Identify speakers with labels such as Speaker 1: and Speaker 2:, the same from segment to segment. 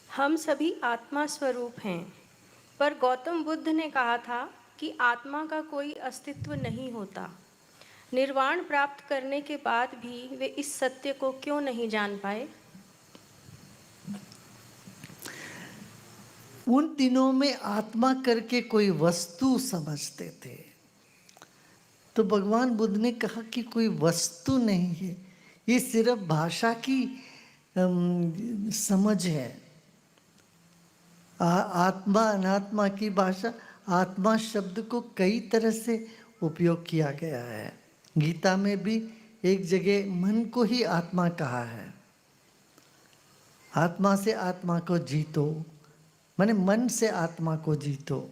Speaker 1: हम सभी आत्मा स्वरूप हैं, पर गौतम बुद्ध ने कहा था कि आत्मा का कोई अस्तित्व नहीं होता। निर्वाण प्राप्त करने के बाद भी वे इस सत्य को क्यों नहीं जान पाए?
Speaker 2: उन दिनों में आत्मा करके कोई वस्तु समझते थे। तो भगवान बुद्ध ने कहा कि कोई वस्तु नहीं है, ये सिर्फ भाषा की समझ है। आत्मा अनात्मा की भाषा, आत्मा शब्द को कई तरह से उपयोग किया गया है। गीता में भी एक जगह मन को ही आत्मा कहा है। आत्मा से आत्मा को जीतो, माने मन से आत्मा को जीतो,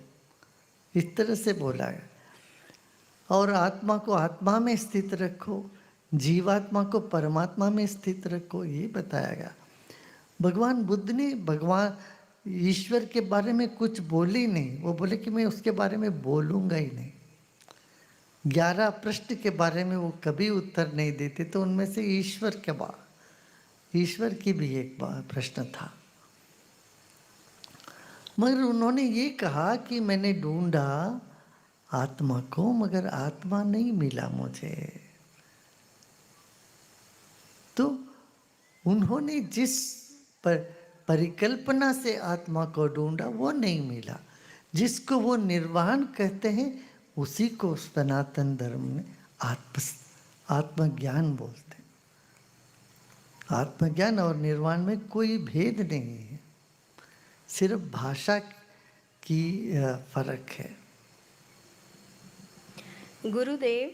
Speaker 2: इस तरह से बोला है। और आत्मा को आत्मा में स्थित रखो, जीवात्मा को परमात्मा में स्थित रखो, ये बताया गया। भगवान बुद्ध ने भगवान ईश्वर के बारे में कुछ बोले ही नहीं। वो बोले कि मैं उसके बारे में बोलूँगा ही नहीं। 11 प्रश्न के बारे में वो कभी उत्तर नहीं देते, तो उनमें से ईश्वर की भी एक प्रश्न था। मगर उन्होंने ये कहा कि मैंने ढूंढा आत्मा को, मगर आत्मा नहीं मिला मुझे। तो उन्होंने जिस परिकल्पना से आत्मा को ढूंढा वो नहीं मिला। जिसको वो निर्वाण कहते हैं उसी को सनातन धर्म में आत्मज्ञान बोलते हैं। आत्मज्ञान और निर्वाण में कोई भेद नहीं है, सिर्फ भाषा की फर्क है।
Speaker 1: गुरुदेव,